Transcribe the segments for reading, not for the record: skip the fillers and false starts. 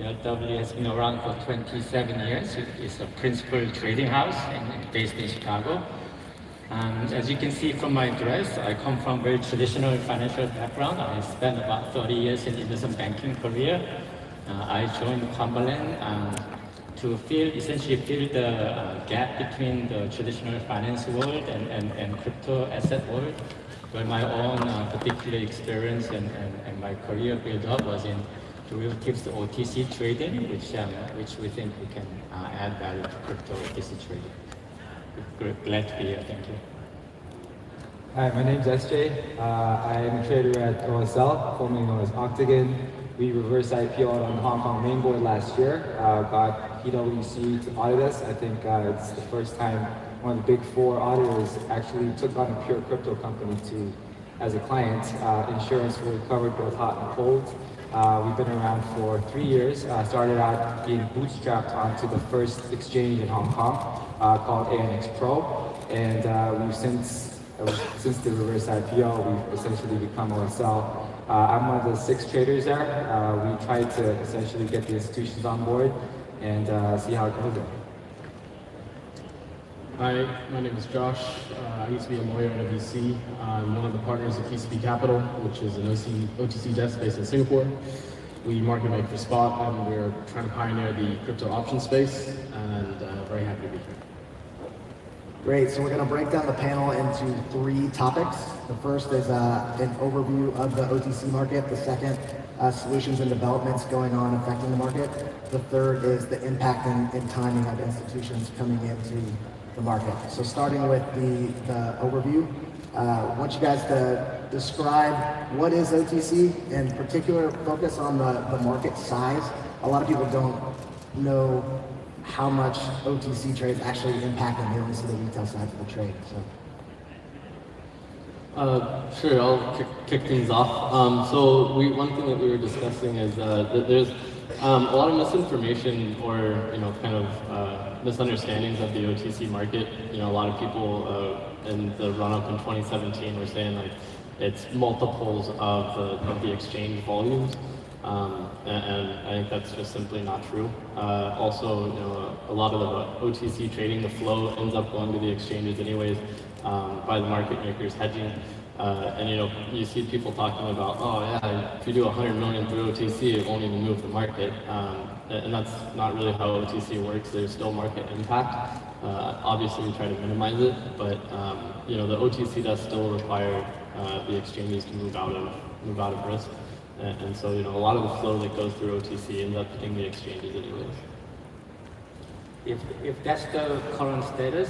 DLW has been around for 27 years. It's a principal trading house based in Chicago. As you can see from my dress, I come from very traditional financial background. I spent about 30 years in investment banking career. I joined Cumberland to essentially fill the gap between the traditional finance world and crypto asset world, where my own particular experience and my career build up was in derivatives OTC trading, which we think we can add value to crypto OTC trading. Glad to be here, thank you. Hi, my name is SJ. I am a trader at wholesale, formerly known as Octagon. We reverse IPO'd on the Hong Kong main board last year, got PwC to audit us. I think it's the first time one of the big four auditors actually took on a pure crypto company as a client. Insurance were covered both hot and cold. We've been around for 3 years. Started out being bootstrapped onto the first exchange in Hong Kong called ANX Pro, and we've since the reverse IPO, we've essentially become OSL. I'm one of the 6 traders there. We try to essentially get the institutions on board and see how it goes there. Hi, my name is Josh. I used to be a lawyer at a VC. I'm one of the partners at PCP Capital, which is an OTC desk based in Singapore. We market make for spot, and we're trying to pioneer the crypto option space, and very happy to be here. Great, so we're going to break down the panel into 3 topics. The first is an overview of the OTC market. The second, solutions and developments going on affecting the market. The third is the impact and timing of institutions coming into the market. So starting with the overview, I want you guys to describe what is OTC, in particular focus on the market size. A lot of people don't know how much OTC trades actually impact them. They only see the retail side of the trade. So. Sure, I'll kick things off. So one thing that we were discussing is that there's a lot of misinformation or kind of misunderstandings of the OTC market. A lot of people in the run-up in 2017 were saying like it's multiples of the exchange volumes. And I think that's just simply not true. Also, a lot of the OTC trading, the flow ends up going to the exchanges anyways by the market makers hedging. And you see people talking about, oh yeah, if you do 100 million through OTC, it won't even move the market. And that's not really how OTC works. There's still market impact. Obviously, we try to minimize it, but the OTC does still require the exchanges to move out of risk. And so, a lot of the flow that goes through OTC ends up hitting the exchanges anyways. If that's the current status,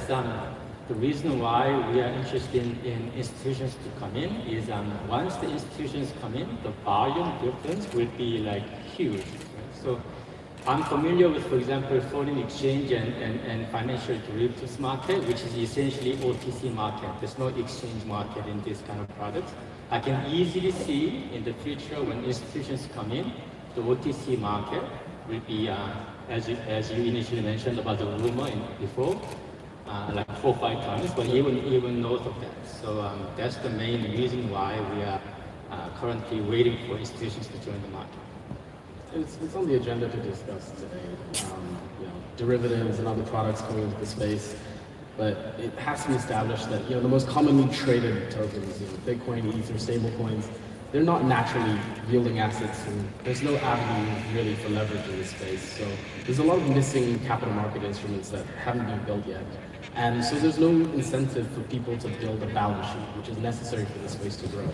the reason why we are interested in institutions to come in is once the institutions come in, the volume difference will be like huge. Right? So I'm familiar with, for example, foreign exchange and financial derivatives market, which is essentially OTC market. There's no exchange market in this kind of products. I can easily see in the future when institutions come in, the OTC market will be, as you initially mentioned about the rumor before, like 4 or 5 times, but even north of that. So that's the main reason why we are currently waiting for institutions to join the market. It's on the agenda to discuss today. Derivatives and other products coming into the space. But it has to be established that the most commonly traded tokens, Bitcoin, Ether, stablecoins, they're not naturally yielding assets, and there's no avenue really for leverage in this space. So there's a lot of missing capital market instruments that haven't been built yet, and so there's no incentive for people to build a balance sheet, which is necessary for this space to grow.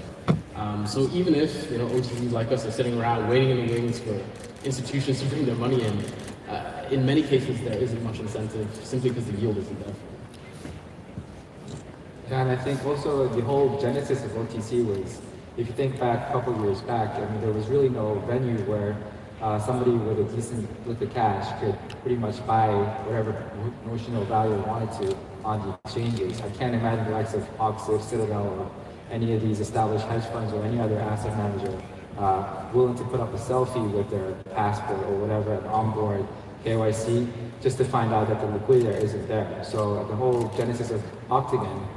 So even if OTCs like us are sitting around waiting in the wings for institutions to bring their money in many cases there isn't much incentive simply because the yield isn't there. Yeah, and I think also the whole genesis of OTC was, if you think back a couple of years back, there was really no venue where somebody with a decent liquid cash could pretty much buy whatever notional value they wanted to on the exchanges. I can't imagine the likes of Oxford, Citadel, or any of these established hedge funds or any other asset manager willing to put up a selfie with their passport or whatever and onboard KYC just to find out that the liquidity there isn't there. So the whole genesis of Octagon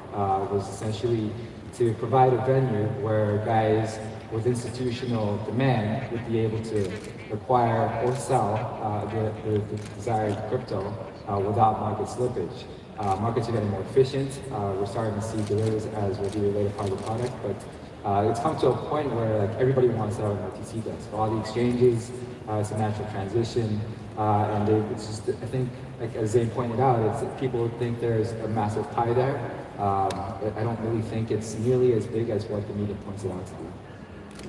was essentially to provide a venue where guys with institutional demand would be able to acquire or sell the desired crypto without market slippage. Markets are getting more efficient. We're starting to see derivatives as will be a later part of the product, but it's come to a point where like everybody wants to have an OTC desk. All the exchanges, it's a natural transition, and it's just I think like as Zane pointed out, it's people think there's a massive pie there. I don't really think it's nearly as big as what the media points it out to be.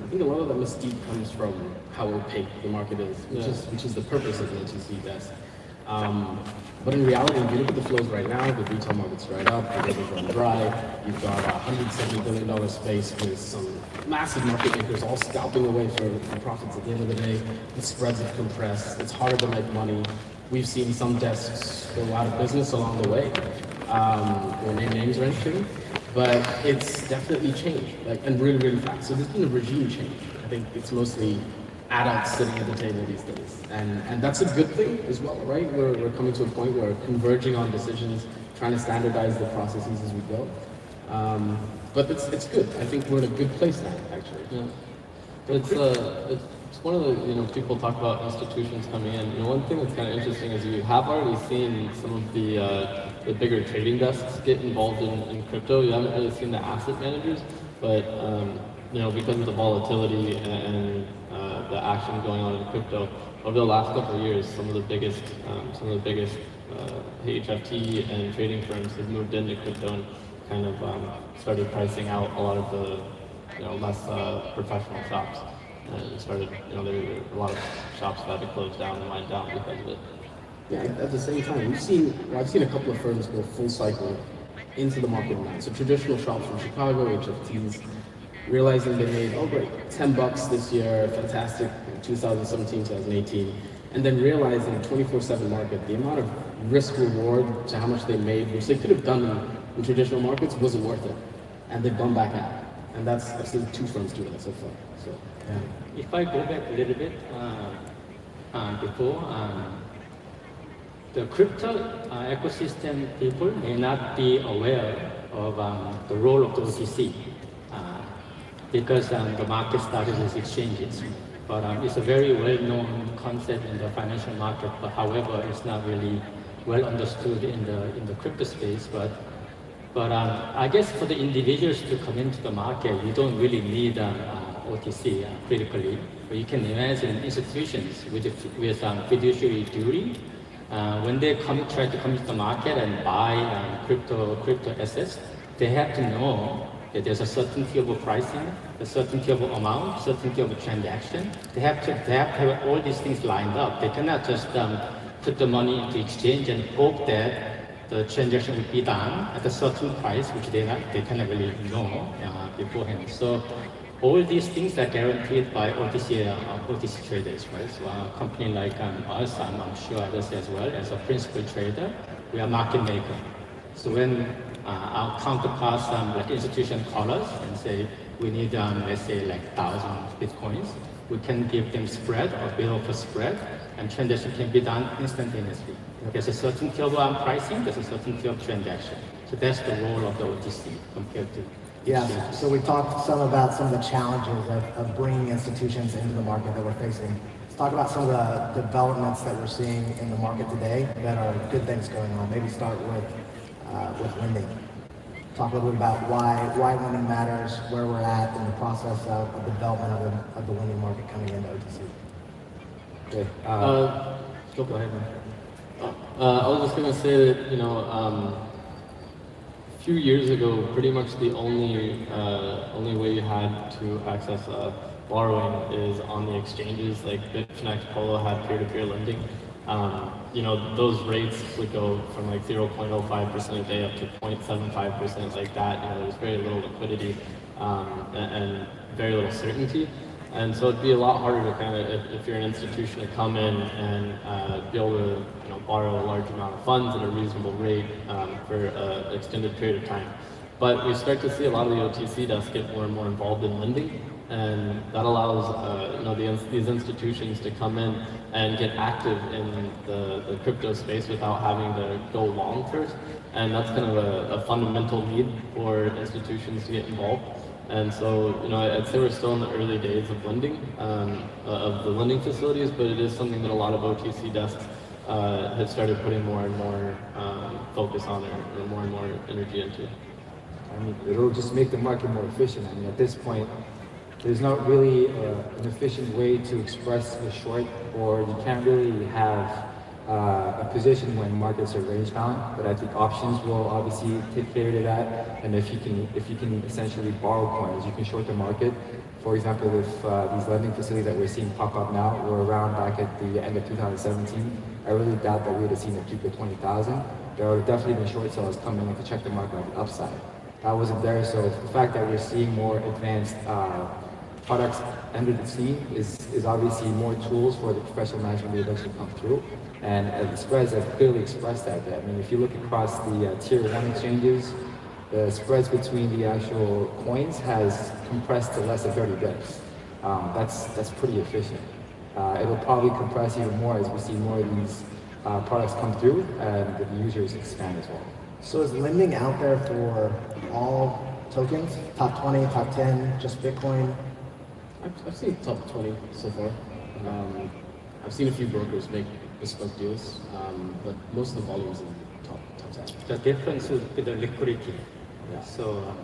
I think a lot of the mystique comes from how opaque the market is, which is the purpose of an OTC desk. But in reality, if you look at the flows right now, the retail market's dried up, the rivers run dry. You've got a $170 billion space with some massive market makers all scalping away for profits at the end of the day. The spreads have compressed. It's harder to make money. We've seen some desks go out of business along the way. We'll name names or anything, but it's definitely changed, like, and really, really fast. So there's been a regime change. I think it's mostly adults sitting at the table these days. And that's a good thing as well, right? We're coming to a point where we're converging on decisions, trying to standardize the processes as we go. But it's good. I think we're in a good place now, actually. Yeah. It's one of the, people talk about institutions coming in. One thing that's kind of interesting is you have already seen some of the bigger trading desks get involved in crypto. You haven't really seen the asset managers, but because of the volatility and the action going on in crypto over the last couple of years, some of the biggest HFT and trading firms have moved into crypto and kind of started pricing out a lot of the less professional shops. And started, there were a lot of shops that had to close down and wind down because of it. Yeah, at the same time, I've seen a couple of firms go full cycle into the market now. So traditional shops from Chicago, HFTs, realizing they made, oh great, $10 this year, fantastic, 2017, 2018, and then realizing 24/7 market, the amount of risk reward to how much they made, which they could have done in traditional markets, wasn't worth it, and they've gone back out. And I've seen 2 firms do that so far. So, yeah. If I go back a little bit before, the crypto ecosystem people may not be aware of the role of the OTC because the market started with exchanges. But it's a very well-known concept in the financial market. But however, it's not really well understood in the crypto space. But I guess for the individuals to come into the market, you don't really need OTC critically. But you can imagine institutions with fiduciary duty, when they try to come into the market and buy crypto assets, they have to know that there's a certainty of pricing, a certainty of amount, certainty of transaction. They have to have all these things lined up. They cannot just put the money into exchange and hope that the transaction will be done at a certain price, which they cannot really know beforehand. So all these things are guaranteed by OTC traders, right? So a company like us, I'm sure others as well, as a principal trader, we are market maker. So when our counterparts, like institution call us and say, we need, let's say, like 1,000 Bitcoins, we can give them spread or bill for spread, and transaction can be done instantaneously. There's a certainty of pricing, there's a certainty of transaction. So that's the role of the OTC compared to Yeah, so we talked some about some of the challenges of bringing institutions into the market that we're facing. Let's talk about some of the developments that we're seeing in the market today that are good things going on. Maybe start with lending. Talk a little bit about why lending matters, where we're at in the process of development of the lending market coming into OTC. Okay. Go ahead. I was just gonna say that a few years ago, pretty much the only way you had to access borrowing is on the exchanges. Like BitConnect, Polo had peer-to-peer lending. Those rates would go from like 0.05% a day up to 0.75% like that. There was very little liquidity and very little certainty. And so it'd be a lot harder to kind of, if you're an institution, to come in and be able to borrow a large amount of funds at a reasonable rate for an extended period of time. But we start to see a lot of the OTC desks get more and more involved in lending, and that allows these institutions to come in and get active in the crypto space without having to go long first. And that's kind of a fundamental need for institutions to get involved. And so, I'd say we're still in the early days of lending, of the lending facilities, but it is something that a lot of OTC desks have started putting more and more focus on or more and more energy into. I mean, it'll just make the market more efficient. I mean, at this point, there's not really an efficient way to express a short, or you can't really have a position when markets are range bound. But I think options will obviously take care of that. And if you can essentially borrow coins, you can short the market. For example, with these lending facilities that we're seeing pop up now, were around back at the end of 2017. I really doubt that we would have seen a peak of 20,000. There would have definitely been short sellers coming in to check the market on the upside. That wasn't there, so the fact that we're seeing more advanced products enter the scene is obviously more tools for the professional management to eventually come through. And the spreads have clearly expressed that. I mean, if you look across the tier 1 exchanges, the spreads between the actual coins has compressed to less than 30 bits. That's pretty efficient. It'll probably compress even more as we see more of these products come through and the users expand as well. So is lending out there for all tokens? Top 20, top 10, just Bitcoin? I've seen top 20 so far. I've seen a few brokers make bespoke deals, but most of the volume is in top 10. The difference would be the liquidity. Yeah. So,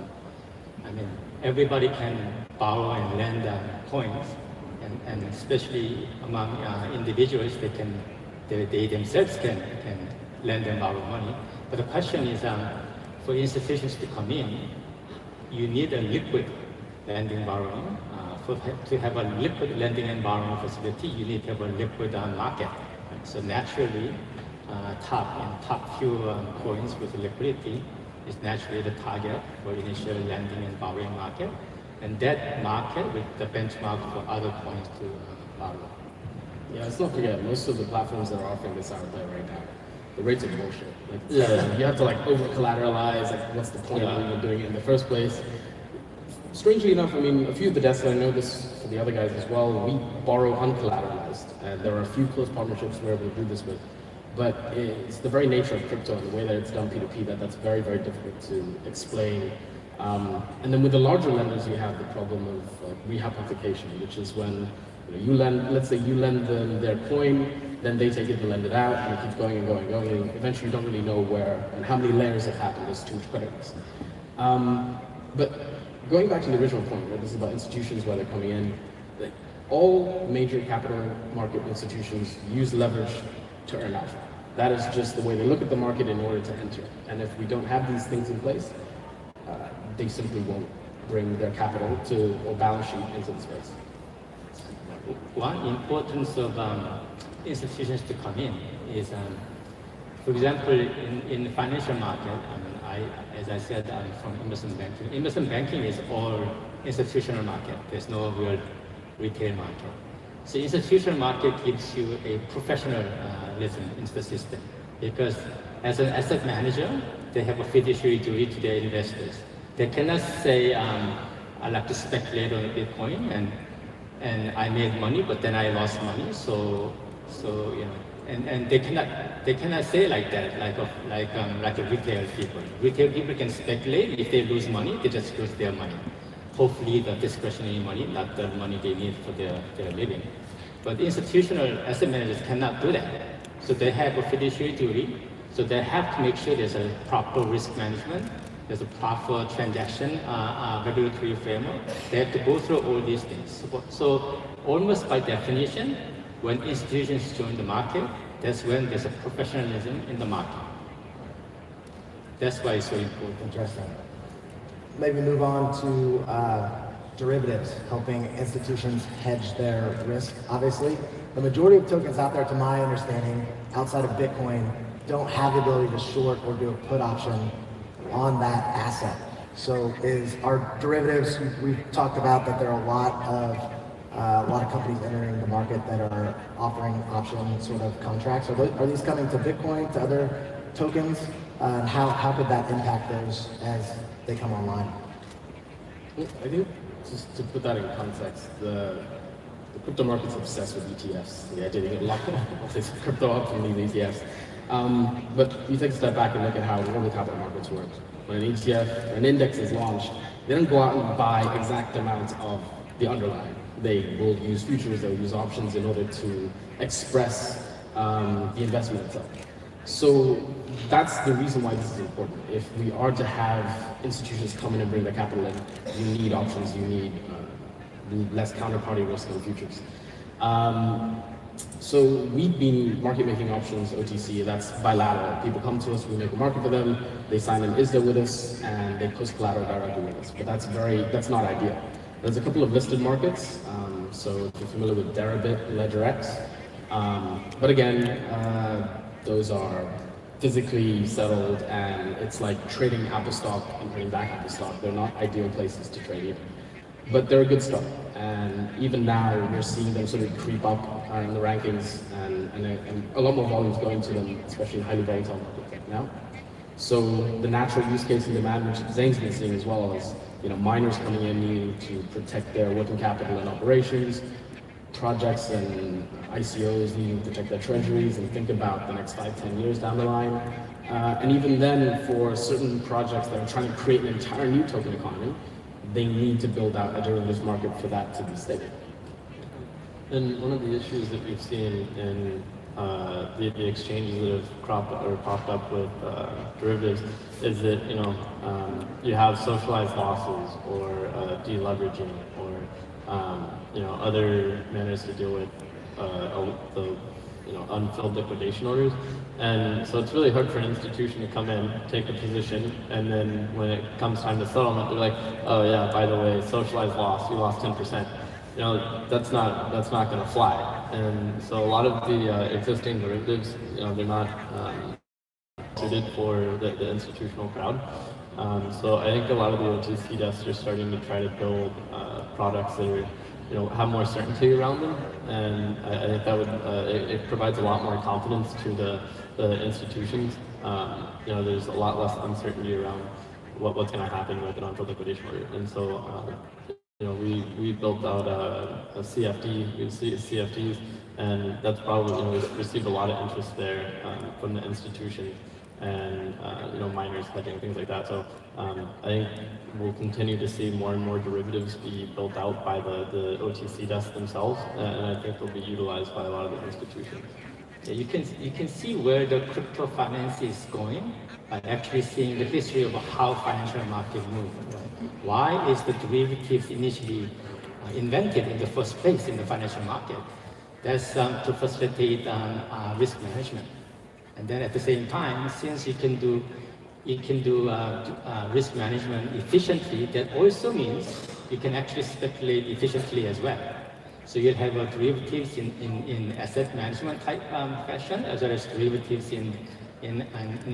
I mean, everybody can borrow and lend coins, and especially among individuals, they themselves can lend and borrow money. But the question is, for institutions to come in, you need a liquid lending borrowing. To have a liquid lending and borrowing facility, you need to have a liquid market. So naturally, top few coins with liquidity is naturally the target for initial lending and borrowing market, and that market with the benchmark for other coins to borrow. Yeah, let's not forget, most of the platforms that are offering this out there right now, the rates are bullshit. You have to over collateralize. What's the point of even doing it in the first place? Strangely enough, I mean, a few of the desks, and I know this for the other guys as well, we borrow uncollateralized, and there are a few close partnerships we're able to do this with. But it's the very nature of crypto and the way that it's done P2P that's very, very difficult to explain. And then with the larger lenders, you have the problem of rehypothecation, which is when you lend, let's say you lend them their coin, then they take it and lend it out, and it keeps going and going and going, and eventually you don't really know where and how many layers have happened. There's too much credit risk. But going back to the original point, this is about institutions where they're coming in. All major capital market institutions use leverage to earn alpha. That is just the way they look at the market in order to enter. And if we don't have these things in place, they simply won't bring their capital or balance sheet into the space. One importance of institutions to come in is, for example, in the financial market, as I said, I'm from investment banking. Investment banking is all institutional market. There's no real retail market. So institutional market gives you a professionalism into the system, because as an asset manager, they have a fiduciary duty to their investors. They cannot say, I like to speculate on Bitcoin and I made money, but then I lost money. So and they cannot say like that, like a retail people. Retail people can speculate. If they lose money, they just lose their money. Hopefully the discretionary money, not the money they need for their living. But institutional asset managers cannot do that. So they have a fiduciary duty. So they have to make sure there's a proper risk management, there's a proper transaction regulatory framework. They have to go through all these things. So almost by definition, when institutions join the market, that's when there's a professionalism in the market. That's why it's so important. Interesting. Maybe move on to derivatives, helping institutions hedge their risk. Obviously, the majority of tokens out there, to my understanding, outside of Bitcoin, don't have the ability to short or do a put option on that asset. So our derivatives, we've talked about that there are a lot of companies entering the market that are offering option sort of contracts. Are these coming to Bitcoin, to other tokens? And how could that impact those as they come online? I think, just to put that in context, the crypto market's obsessed with ETFs. The idea they get locked off this crypto up from these ETFs. But you take a step back and look at how normal capital markets work. When an ETF or an index is launched, they don't go out and buy exact amounts of the underlying. They will use futures, they'll use options in order to express the investment itself. So that's the reason why this is important. If we are to have institutions come in and bring their capital in, you need options, you need less counterparty risk on futures. So we've been market making options OTC, that's bilateral. People come to us, we make a market for them, they sign an ISDA with us, and they post collateral directly with us. But that's not ideal. There's a couple of listed markets, so if you're familiar with Deribit, LedgerX, but again, those are physically settled, and it's like trading Apple stock and trading back Apple stock. They're not ideal places to trade either. But they're a good start. And even now, we're seeing them sort of creep up in the rankings, and a lot more volumes going to them, especially in highly volatile markets like now. So the natural use case and demand, which Zane's been seeing as well, is miners coming in needing to protect their working capital and operations, projects and ICOs needing to protect their treasuries and think about the next 5-10 years down the line. And even then, for certain projects that are trying to create an entire new token economy, they need to build out a derivatives market for that to be stable. And one of the issues that we've seen in the exchanges that have popped up with derivatives is that you have socialized losses or deleveraging or other manners to deal with the unfilled liquidation orders. And so it's really hard for an institution to come in, take a position, and then when it comes time to settlement, they're like, oh yeah, by the way, socialized loss, you lost 10%. That's not going to fly. And so a lot of the existing derivatives, they're not suited for the institutional crowd. So I think a lot of the OTC desks are starting to try to build products that are have more certainty around them, and I think that would it provides a lot more confidence to the institutions. There's a lot less uncertainty around what's going to happen with an unfilled liquidation order, and so we built out a CFD, CFDs, and that's probably we've received a lot of interest there from the institutions and miners hedging, things like that. So I think we'll continue to see more and more derivatives be built out by the OTC desks themselves, and I think they'll be utilized by a lot of the institutions. Yeah, you can see where the crypto finance is going by actually seeing the history of how financial market move. Right? Why is the derivatives initially invented in the first place in the financial market? That's to facilitate risk management. And then at the same time, since you can do risk management efficiently, that also means you can actually speculate efficiently as well. So you'll have derivatives in asset management type fashion, as well as derivatives in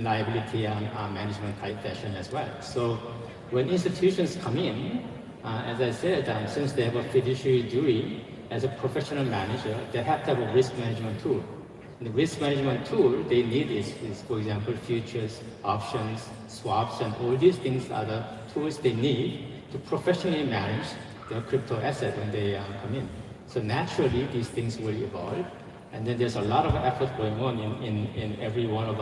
liability management type fashion as well. So when institutions come in, as I said, since they have a fiduciary duty as a professional manager, they have to have a risk management tool. The risk management tool they need is, for example, futures, options, swaps, and all these things are the tools they need to professionally manage their crypto asset when they come in. So naturally, these things will evolve, and then there's a lot of effort going on in every one of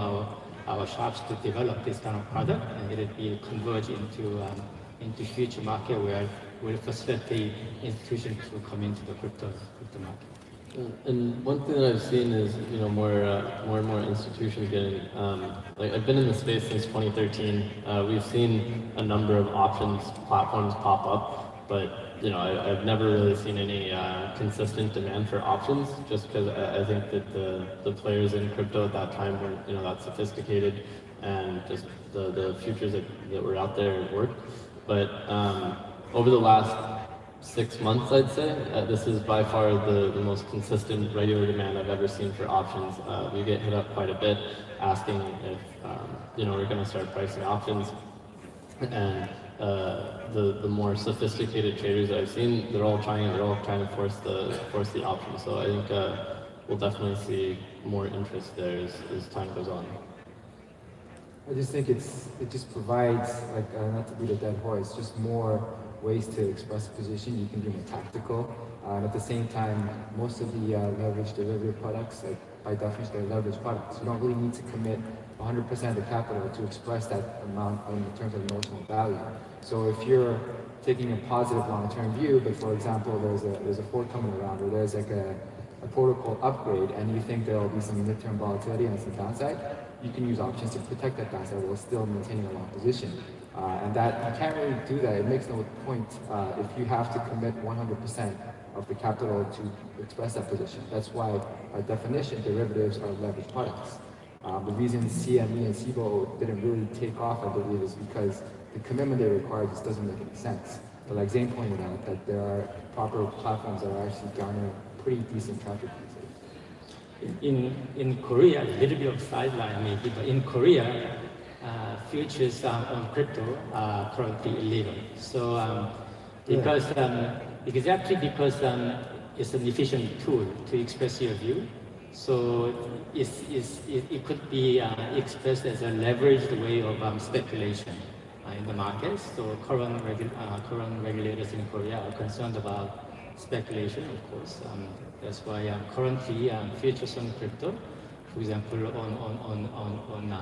our shops to develop this kind of product, and it'll be converge into future market where we'll facilitate institutions to come into the crypto market. And one thing that I've seen is, more and more institutions getting, I've been in the space since 2013. We've seen a number of options platforms pop up, but I've never really seen any consistent demand for options, just because I think that the players in crypto at that time weren't that sophisticated, and just the futures that were out there worked. But over the last 6 months, I'd say, this is by far the most consistent regular demand I've ever seen for options. We get hit up quite a bit asking if we're going to start pricing options, and the more sophisticated traders that I've seen, they're all trying to force the option. So I think we'll definitely see more interest there as time goes on. I just think it just provides, not to beat a dead horse, just more ways to express a position. You can be more tactical. And at the same time, most of the leveraged derivative products, like by definition, they're leveraged products. You don't really need to commit 100% of the capital to express that amount in terms of notional value. So if you're taking a positive long-term view, but for example, there's a forthcoming around, or there's like a protocol upgrade, and you think there will be some midterm volatility and some downside, you can use options to protect that downside while still maintaining a long position. And that you can't really do that. It makes no point if you have to commit 100% of the capital to express that position. That's why, by definition, derivatives are leveraged products. The reason CME and SIBO didn't really take off, I believe, is because the commitment they require just doesn't make any sense. But like Zane pointed out, that there are proper platforms that are actually garnering pretty decent traffic these days. In Korea, a little bit of sideline maybe, but in Korea, futures on crypto are currently illegal. So because exactly because it's an efficient tool to express your view. So it could be expressed as a leveraged way of speculation in the markets. So current regulators in Korea are concerned about speculation, of course. That's why currently futures on crypto, for example, on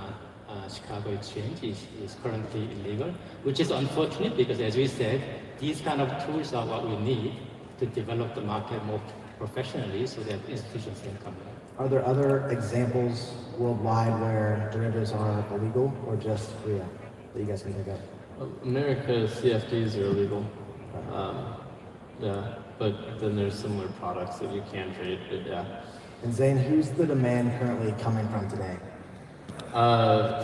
Chicago Exchange is currently illegal, which is unfortunate because, as we said, these kind of tools are what we need to develop the market more professionally so that institutions can come in. Are there other examples worldwide where derivatives are illegal, or just Korea that you guys can think of? America's CFDs are illegal. Yeah, but then there's similar products that you can trade, but yeah. And Zane, who's the demand currently coming from today? I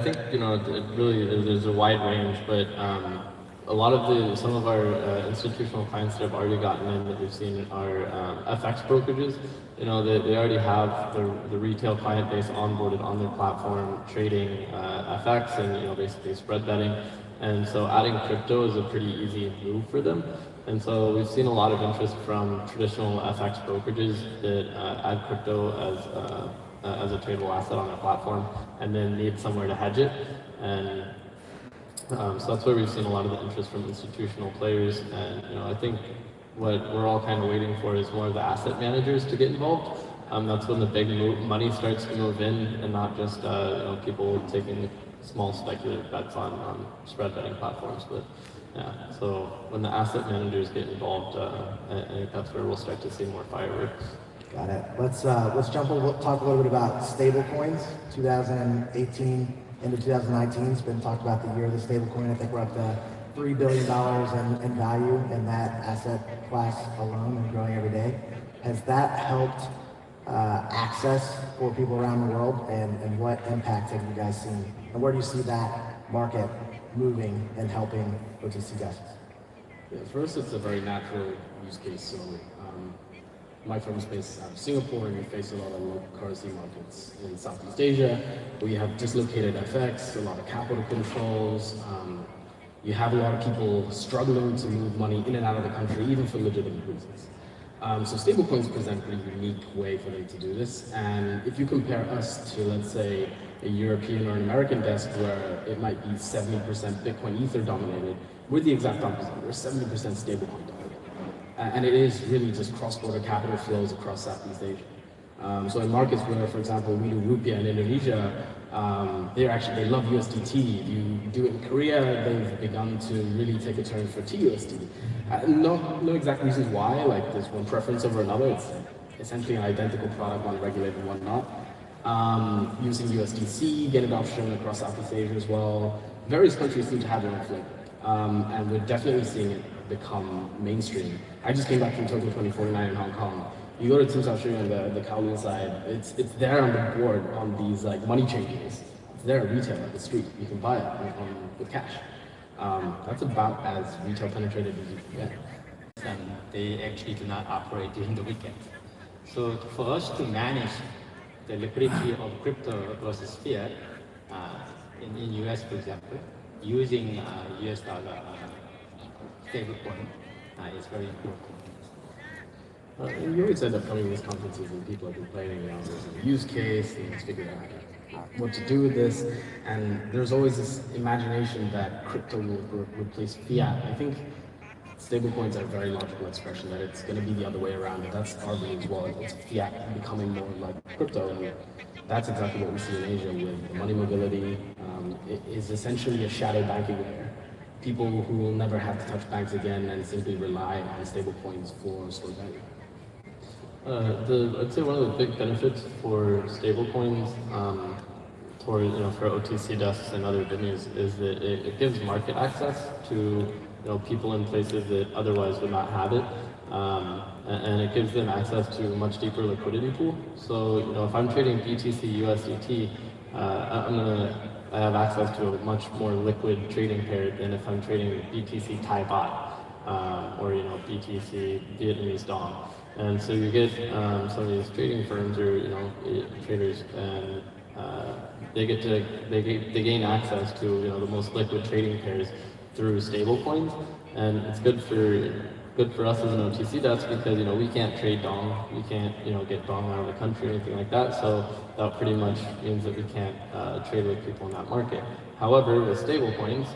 think, it really there's a wide range, but a lot of some of our institutional clients that have already gotten in that we've seen are FX brokerages. They already have the retail client base onboarded on their platform, trading FX and basically spread betting. And so adding crypto is a pretty easy move for them. And so we've seen a lot of interest from traditional FX brokerages that add crypto as a tradable asset on their platform, and then need somewhere to hedge it. And so that's where we've seen a lot of the interest from institutional players. And I think what we're all kind of waiting for is more of the asset managers to get involved. That's when the big money starts to move in, and not just people taking small speculative bets on spread betting platforms. But yeah, so when the asset managers get involved, I think that's where we'll start to see more fireworks. Got it. Let's talk a little bit about stable coins. 2018 into 2019 has been talked about the year of the stable coin. I think we're up to $3 billion in value in that asset class alone and growing every day. Has that helped access for people around the world, and what impact have you guys seen? And where do you see that market moving and helping OTC guys? Yeah, first, it's a very natural use case. So my firm is based out of Singapore, and we face a lot of local currency markets in Southeast Asia, where you have dislocated FX, a lot of capital controls. You have a lot of people struggling to move money in and out of the country, even for legitimate reasons. So stablecoins present a pretty unique way for them to do this. And if you compare us to, let's say, a European or an American desk where it might be 70% Bitcoin Ether dominated, we're the exact opposite. We're 70% stablecoin dominated. And it is really just cross-border capital flows across Southeast Asia. So in markets where, for example, we do rupiah in Indonesia, they love USDT. You do it in Korea, they've begun to really take a turn for TUSD. No exact reasons why, like there's one preference over another. It's essentially an identical product, one regulated, one not. Using USDC, get adoption across Southeast Asia as well. Various countries seem to have their own flavor. And we're definitely seeing it become mainstream. I just came back from Tokyo 2049 in Hong Kong. You go to Tim South on the Kowloon side, it's there on the board on these like money changers. It's there retail at the street. You can buy it with cash. That's about as retail penetrated as you can get. And they actually do not operate during the weekend. So for us to manage the liquidity of crypto versus fiat, in US, for example, using US dollar stablecoin is very important. You always end up coming to these conferences and people are complaining, there's a use case, and let's figure out what to do with this. And there's always this imagination that crypto will replace fiat. I think stablecoins are a very logical expression that it's going to be the other way around. And that's our view as well. It's fiat becoming more like crypto, and that's exactly what we see in Asia with money mobility. It is essentially a shadow banking layer. People who will never have to touch banks again and simply rely on stablecoins for stored value. I'd say one of the big benefits for stablecoins, for for OTC desks and other venues, is that it gives market access to people in places that otherwise would not have it, and it gives them access to a much deeper liquidity pool. So if I'm trading BTC USDT, I have access to a much more liquid trading pair than if I'm trading BTC Thai baht or BTC Vietnamese dong. And so you get some of these trading firms or traders, and they gain access to the most liquid trading pairs through stablecoins, and it's good for us as an OTC desk because we can't trade dong, we can't get dong out of the country or anything like that. So that pretty much means that we can't trade with people in that market. However, with stablecoins,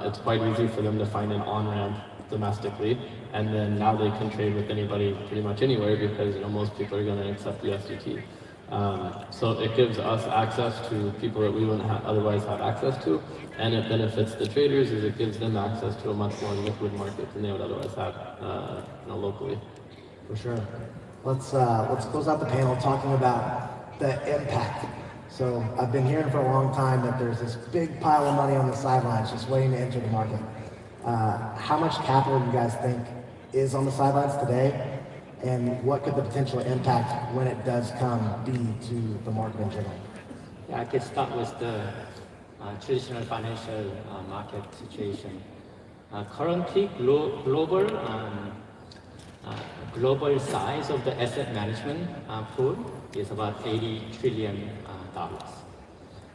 it's quite easy for them to find an on-ramp domestically, and then now they can trade with anybody pretty much anywhere because most people are going to accept USDT. So it gives us access to people that we wouldn't otherwise have access to, and it benefits the traders as it gives them access to a much more liquid market than they would otherwise have locally. For sure. Let's close out the panel talking about the impact. So I've been hearing for a long time that there's this big pile of money on the sidelines just waiting to enter the market. How much capital do you guys think is on the sidelines today, and what could the potential impact when it does come be to the market in general? Yeah, I could start with the traditional financial market situation. Currently, global size of the asset management pool is about $80 trillion.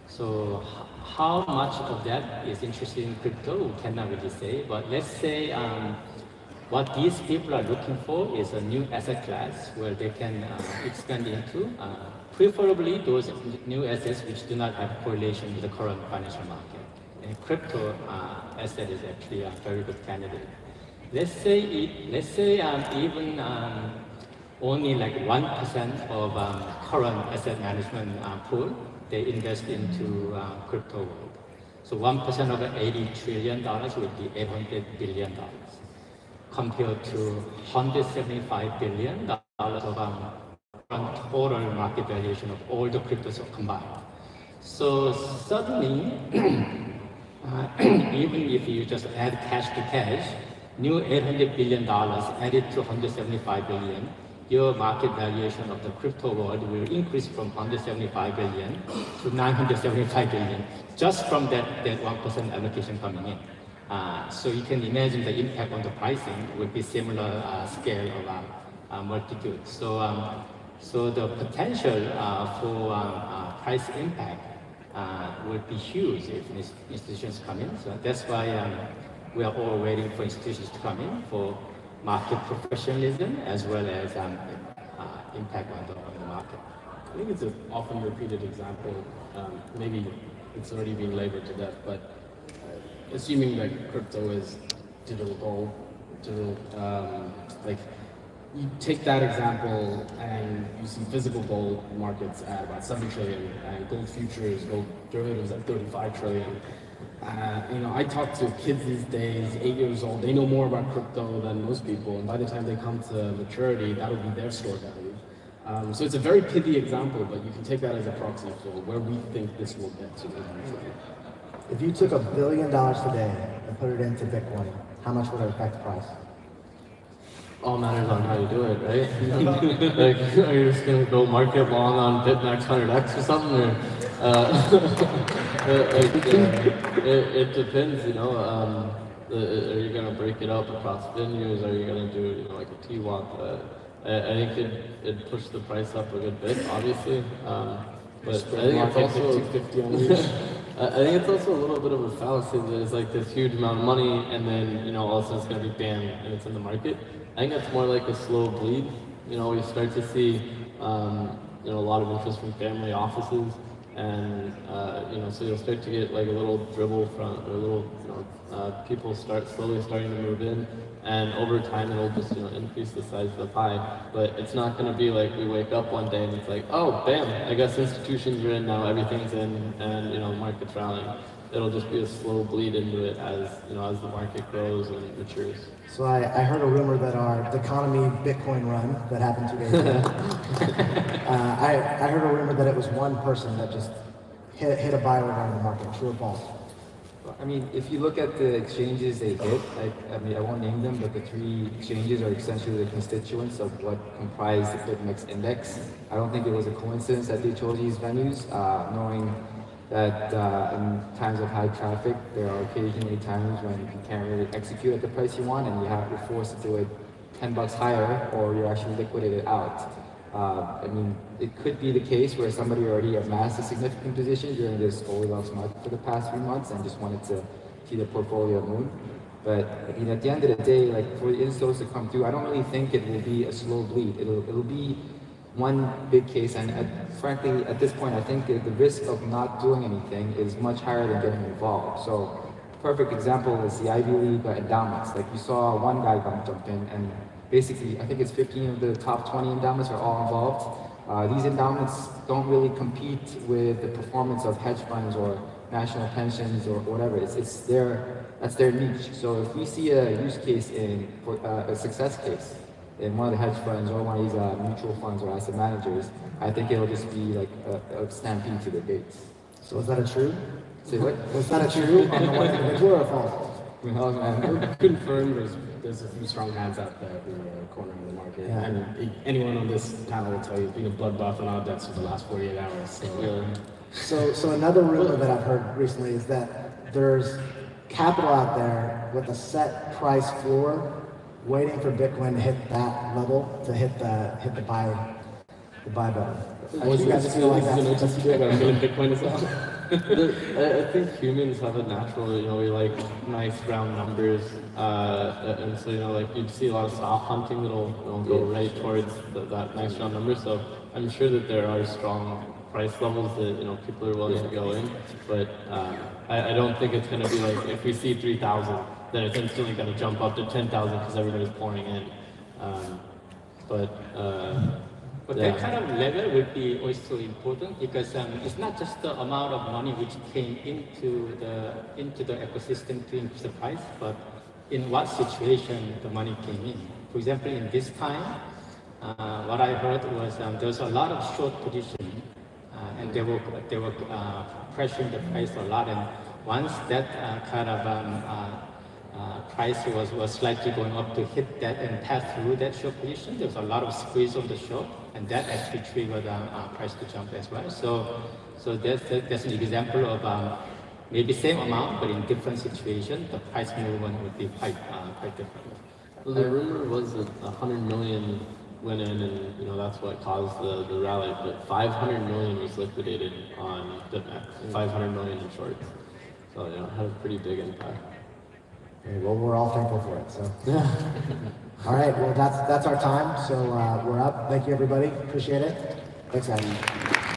So how much of that is interested in crypto, we cannot really say, but let's say what these people are looking for is a new asset class where they can expand into, preferably those new assets which do not have correlation with the current financial market. And crypto asset is actually a very good candidate. Let's say even only like 1% of current asset management pool, they invest into crypto world. So 1% of $80 trillion would be $800 billion, compared to $175 billion of total market valuation of all the cryptos combined. So suddenly, even if you just add cash to cash, new $800 billion added to $175 billion, your market valuation of the crypto world will increase from $175 billion to $975 billion, just from that 1% allocation coming in. So you can imagine the impact on the pricing would be similar scale of multitude. So the potential for price impact would be huge if institutions come in. So that's why we are all waiting for institutions to come in for market professionalism as well as impact on the market. I think it's an often repeated example. Maybe it's already been labored to death, but assuming that crypto is digital gold, like you take that example and you see physical gold markets at about 7 trillion and gold futures, gold derivatives at 35 trillion. I talk to kids these days, 8 years old, they know more about crypto than most people, and by the time they come to maturity, that'll be their store value. So it's a very pithy example, but you can take that as a proxy for where we think this will get to eventually. If you took $1 billion today and put it into Bitcoin, how much would it affect the price? All matters on how you do it, right? Like, are you just gonna go market long on BitMEX 100x or something? Or, it depends, are you gonna break it up across venues? Are you gonna do, like a TWAP? I think it'd push the price up a good bit, obviously. But I think it's also 50 on each. I think it's also a little bit of a fallacy that it's like this huge amount of money and then, all of a sudden it's gonna be banned and it's in the market. I think it's more like a slow bleed. We start to see, a lot of interest from family offices and so you'll start to get like a little dribble from, or a little, people slowly starting to move in, and over time it'll just increase the size of the pie. But it's not going to be like we wake up one day and it's like, oh, bam, I guess institutions are in now, everything's in, and market's rallying. It'll just be a slow bleed into it as as the market grows and matures. So I heard a rumor that our deconomy Bitcoin run that happened 2 days ago, I heard a rumor that it was one person that just hit a buy order on the market. True or false? I mean, if you look at the exchanges they hit, I won't name them, but the 3 exchanges are essentially the constituents of what comprise the BitMEX index. I don't think it was a coincidence that they chose these venues, knowing that in times of high traffic, there are occasionally times when you can't really execute at the price you want, and you're forced to do it $10 higher, or you're actually liquidated out. I mean, it could be the case where somebody already amassed a significant position during this Goldilocks market for the past 3 months and just wanted to see the portfolio move. But I mean, at the end of the day, like for the instos to come through, I don't really think it will be a slow bleed. It'll be one big case, and frankly, at this point, I think the risk of not doing anything is much higher than getting involved. So, perfect example is the Ivy League endowments. Like you saw one guy jump in, and basically, I think it's 15 of the top 20 endowments are all involved. These endowments don't really compete with the performance of hedge funds or national pensions or whatever. That's their niche. So if we see a use case a success case in one of the hedge funds or one of these mutual funds or asset managers, I think it'll just be like a stampede to the gates. So is that a true? Say what? Was that a true on the one individual or false? Who knows, man? Confirmed, there's a few strong hands out there who are cornering the market. Yeah. And anyone on this panel will tell you it's been a bloodbath on our debts for the last 48 hours. So another rumor that I've heard recently is that there's capital out there with a set price floor waiting for Bitcoin to hit that level, to hit the buy button. You guys feel like that's $1 million Bitcoin as well? I think humans have a natural, we like nice round numbers, and so like you'd see a lot of soft hunting that'll go right towards that nice round number. So I'm sure that there are strong price levels that people are willing to go in, but I don't think it's going to be like if we see 3,000, then it's instantly going to jump up to 10,000 because everybody's pouring in. But that kind of level would be also important because it's not just the amount of money which came into the ecosystem to increase the price, but in what situation the money came in. For example, in this time, what I heard was there was a lot of short position, and they were pressuring the price a lot. And once that kind of price was slightly going up to hit that and pass through that short position, there was a lot of squeeze on the short, and that actually triggered price to jump as well. So that's an example of maybe same amount, but in different situation, the price movement would be quite different. Well, the rumor was that 100 million went in, and that's what caused the rally. But 500 million was liquidated on BitMEX. 500 million in shorts. So it had a pretty big impact. Well, we're all thankful for it. So, all right. Well, that's our time. So we're up. Thank you, everybody. Appreciate it. Thanks, guys.